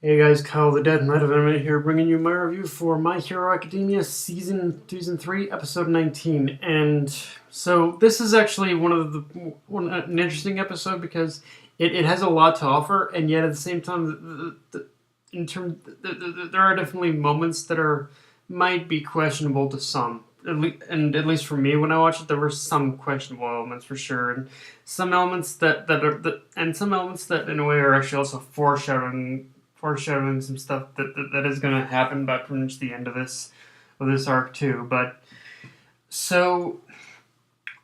Hey guys, Kyle the Death Knight of Anime here, bringing you my review for My Hero Academia Season 3, Episode 19. And so this is actually an interesting episode because it has a lot to offer, and yet at the same time, there are definitely moments that might be questionable to some. And at least for me, when I watched it, there were some questionable elements for sure, and some elements some elements that in a way are actually also foreshadowing some stuff that is going to happen by pretty much the end of this arc too. But so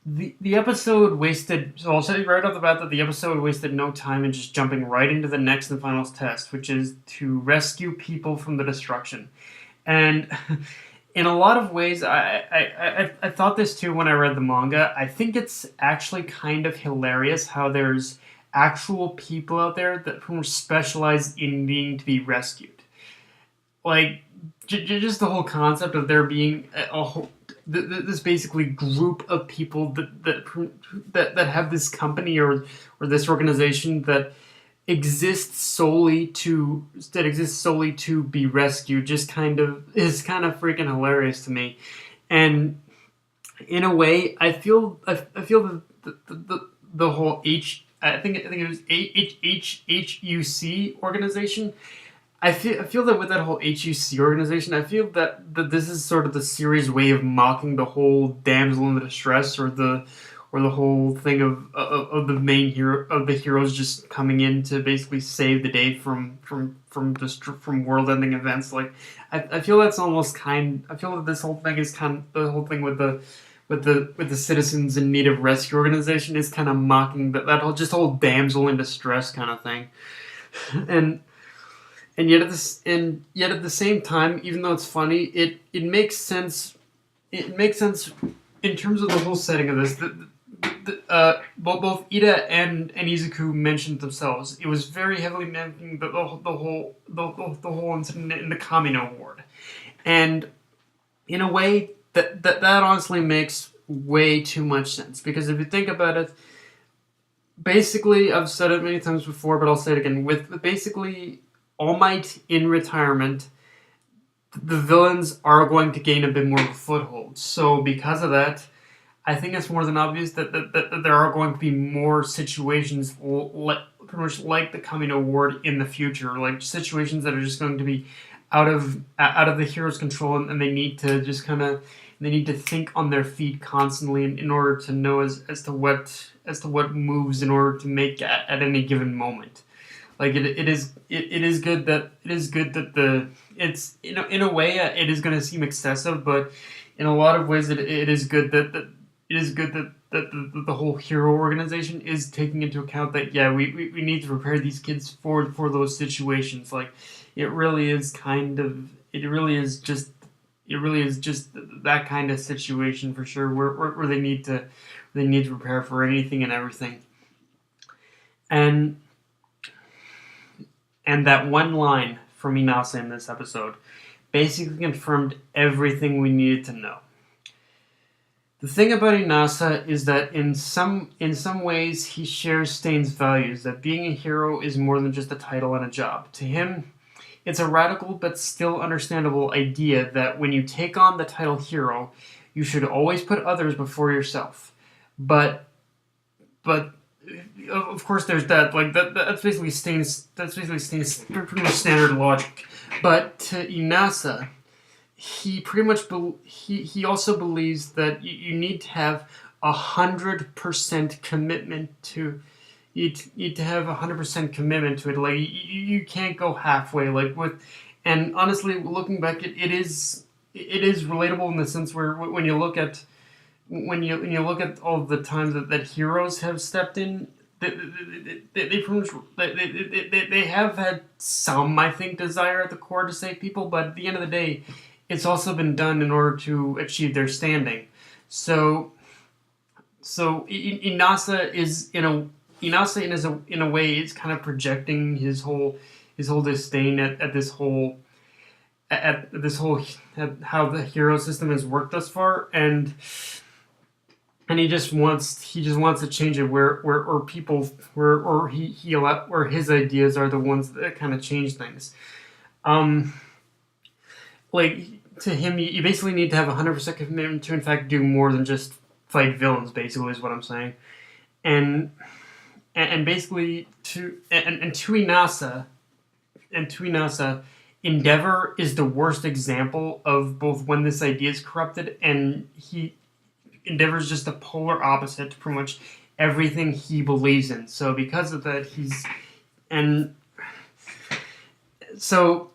the episode wasted. So I'll say right off the bat that the episode wasted no time in just jumping right into the next and final test, which is to rescue people from the destruction. And in a lot of ways, I thought this too when I read the manga. I think it's actually kind of hilarious how there's actual people out there who are specialized in needing to be rescued. Like, just the whole concept of there being this basically group of people that have this company or this organization that exists solely to be rescued is kind of freaking hilarious to me. And in a way, I feel the whole I think it was HUC organization. I feel that with that whole HUC organization, I feel that this is sort of the series' way of mocking the whole damsel in distress, or the whole thing of the main hero, of the heroes just coming in to basically save the day from world-ending events. Like, I feel that's almost I feel that this whole thing is the whole thing with the citizens in need of rescue organization is kind of mocking that whole damsel in distress kind of thing. and yet at the same time, even though it's funny, it makes sense. It makes sense in terms of the whole setting of this. Both Ida and Izuku mentioned themselves. It was very heavily mentioning the whole incident in the Kamino Ward, and in a way that honestly makes way too much sense, because if you think about it, basically, I've said it many times before, but I'll say it again. With basically All Might in retirement, the villains are going to gain a bit more of a foothold. So because of that, I think it's more than obvious that there are going to be more situations pretty much like the Kamino Ward in the future, like situations that are just going to be out of the hero's control, and they need to just they need to think on their feet constantly in order to know as to what moves in order to make at any given moment. Like it is good that it's in a way it is going to seem excessive, but in a lot of ways it is good that the whole hero organization is taking into account that we need to prepare these kids for those situations. Like, it really is just that kind of situation for sure, where they need to prepare for anything and everything. And that one line from Inasa in this episode basically confirmed everything we needed to know. The thing about Inasa is that in some ways he shares Stain's values, that being a hero is more than just a title and a job. To him, it's a radical but still understandable idea that when you take on the title hero, you should always put others before yourself. But of course there's that. Like, that's basically Stain's pretty much standard logic. But to Inasa, he pretty much he also believes that you need to have 100% commitment to. You need to have 100% commitment to it. Like, you can't go halfway. And honestly, looking back, it is relatable in the sense where when you look at all the times that heroes have stepped in, they have had some, I think, desire at the core to save people, but at the end of the day, it's also been done in order to achieve their standing. So Inasa in a way is kind of projecting his whole disdain at how the hero system has worked thus far, and and he just wants to change it where people where his ideas are the ones that kind of change things. Um, like to him, you basically need to have 100% commitment to in fact do more than just fight villains. Basically, is what I'm saying, and basically to Inasa Endeavor is the worst example of both when this idea is corrupted and Endeavor is just the polar opposite to pretty much everything he believes in. So because of that, and so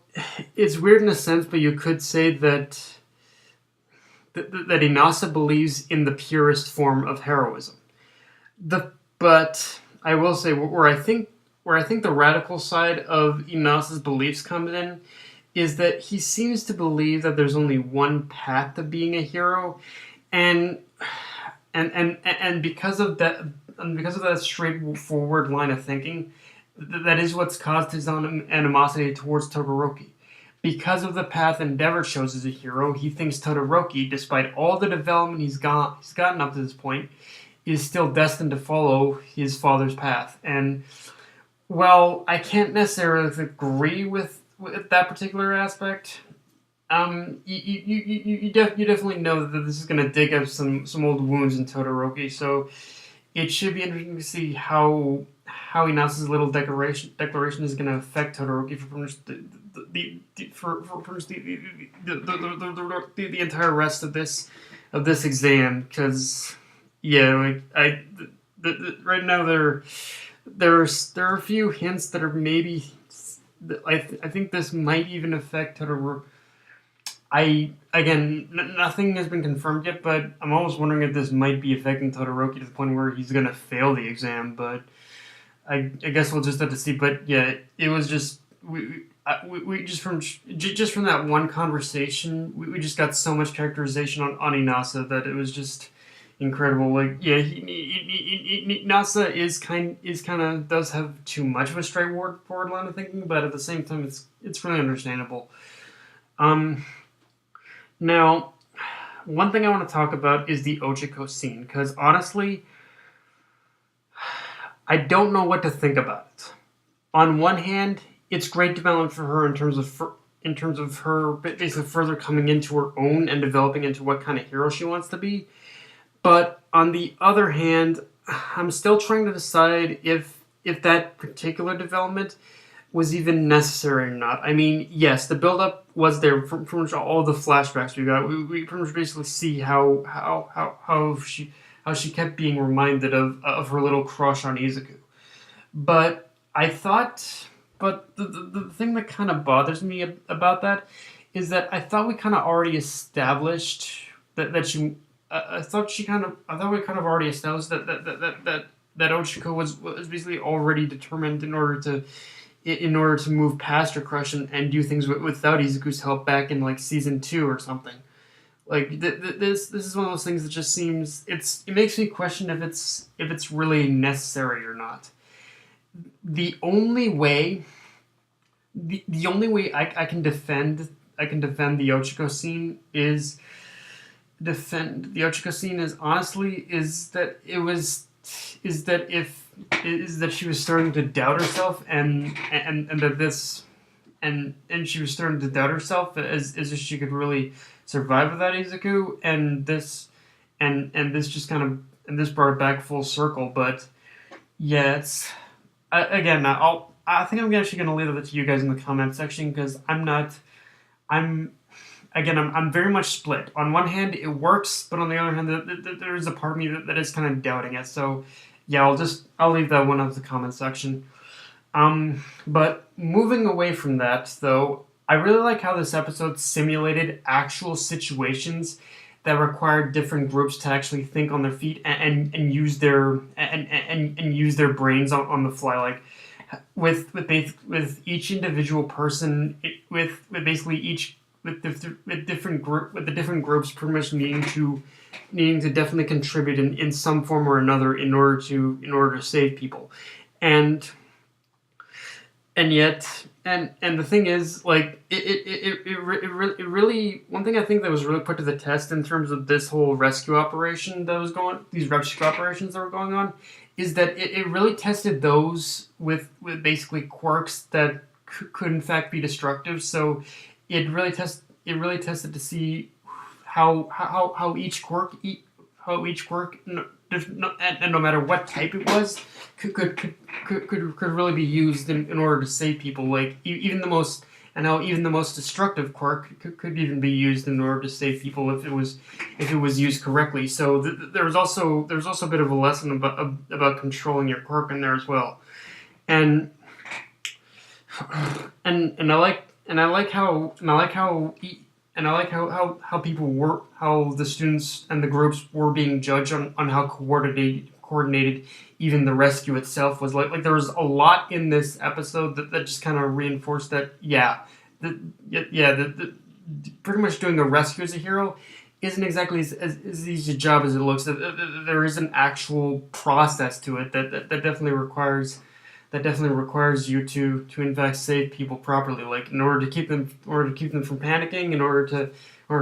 it's weird in a sense, but you could say that Inasa believes in the purest form of heroism. But I will say where I think the radical side of Inasa's beliefs comes in is that he seems to believe that there's only one path to being a hero, and because of that straightforward line of thinking, that is what's caused his own animosity towards Todoroki. Because of the path Endeavor chose as a hero, he thinks Todoroki, despite all the development he's gotten up to this point, is still destined to follow his father's path. And well, I can't necessarily agree with that particular aspect. You definitely know that this is going to dig up some old wounds in Todoroki, so it should be interesting to see how Inasa's little declaration is going to affect Todoroki for the entire rest of this exam. Because right now there are a few hints that are maybe. I think this might even affect Todoroki. Nothing has been confirmed yet, but I'm almost wondering if this might be affecting Todoroki to the point where he's gonna fail the exam. But I guess we'll just have to see. But yeah, it was just we just from that one conversation, we just got so much characterization on Inasa that it was just incredible. Like, yeah, Inasa does have too much of a straightforward line of thinking, but at the same time, it's really understandable. Now, one thing I want to talk about is the Ochako scene, because honestly, I don't know what to think about it. On one hand, it's great development for her in terms of her basically further coming into her own and developing into what kind of hero she wants to be. But on the other hand, I'm still trying to decide if that particular development was even necessary or not. I mean, yes, the build-up was there from pretty much all the flashbacks we got. We pretty much basically see how she kept being reminded of her little crush on Izuku. But the thing that kind of bothers me about that is that I thought we kind of already established that she. I thought we kind of already established that Ochako was basically already determined in order to move past her crush and do things without Izuku's help back in like season 2 or something. Like this is one of those things that just seems it makes me question if it's really necessary or not. The only way I can defend the Ochako scene is honestly is that she was starting to doubt herself and she was starting to doubt herself as if she could really survive without Izuku, and this brought it back full circle. But yeah, I think I'm actually going to leave it to you guys in the comment section, because I'm very much split. On one hand, it works, but on the other hand, there is a part of me that is kind of doubting it. So, yeah, I'll leave that one up to the comment section. But moving away from that, though, I really like how this episode simulated actual situations that required different groups to actually think on their feet and use their use their brains on the fly. Like with each individual person, with the different groups pretty much needing to definitely contribute in some form or another in order to save people, and and the thing is, like, it really, one thing I think that was really put to the test in terms of this whole rescue operation that was these rescue operations that were going on, is that it really tested those with basically quirks that could in fact be destructive. So it really tested to see how each quirk and no matter what type it was could really be used in order to save people. Like even the most and how even the most destructive quirk could even be used in order to save people if it was used correctly. So there's also a bit of a lesson about controlling your quirk in there as well. And and I like how people were, how the students and the groups were being judged on how coordinated even the rescue itself was. Like there was a lot in this episode that just kind of reinforced that pretty much doing a rescue as a hero isn't exactly as easy a job as it looks. There is an actual process to it that definitely requires you to in fact save people properly, like in order to keep them from panicking, in order to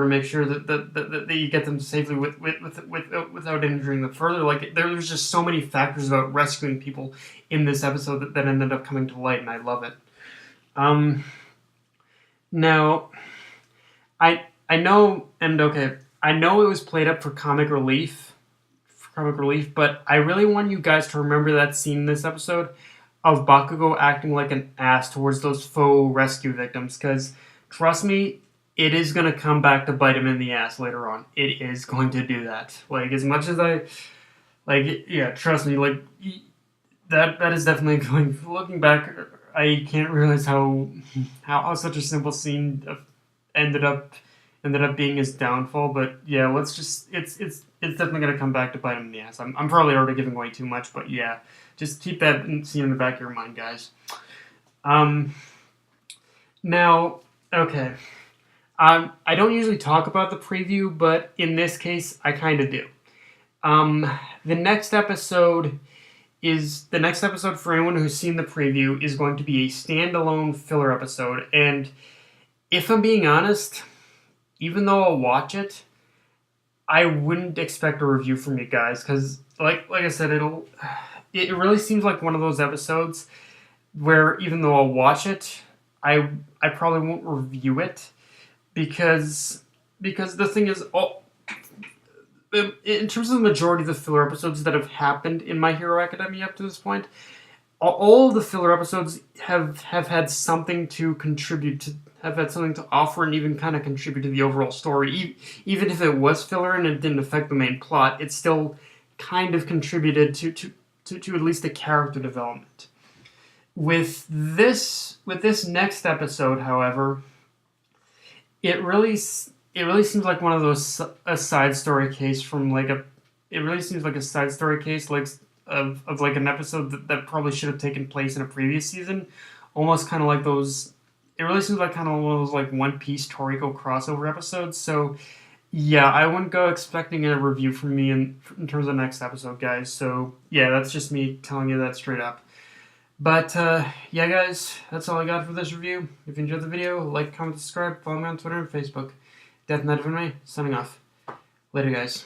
make sure that you get them safely without injuring them further. Like there's just so many factors about rescuing people in this episode that ended up coming to light, and I love it. Now I know, and okay, I know it was played up for comic relief, but I really want you guys to remember that scene in this episode of Bakugo acting like an ass towards those faux rescue victims, because trust me, it is going to come back to bite him in the ass later on. It is going to do that. Like, as much as trust me, like, that is definitely going, looking back, I can't realize how such a simple scene ended up being his downfall. But yeah, it's definitely going to come back to bite him in the ass. I'm probably already giving away too much, but yeah. Just keep that scene in the back of your mind, guys. Now, okay. I don't usually talk about the preview, but in this case, I kind of do. The next episode for anyone who's seen the preview is going to be a standalone filler episode. And if I'm being honest, even though I'll watch it, I wouldn't expect a review from you guys, because like I said, it really seems like one of those episodes where even though I'll watch it, I probably won't review it, because the thing is, in terms of the majority of the filler episodes that have happened in My Hero Academia up to this point, all of the filler episodes have had something to contribute to, have had something to offer, and even kind of contribute to the overall story. Even if it was filler and it didn't affect the main plot, it still kind of contributed to at least the character development. With this next episode, however, it really seems like one of those a side story case from like a. It really seems like a side story case like of like an episode that probably should have taken place in a previous season, almost kind of like those. It really seems like kind of one of those like One Piece Toriko crossover episodes. So yeah, I wouldn't go expecting a review from me in terms of the next episode, guys. So yeah, that's just me telling you that straight up. But yeah, guys, that's all I got for this review. If you enjoyed the video, like, comment, subscribe, follow me on Twitter and Facebook. Death Night for me, signing off. Later, guys.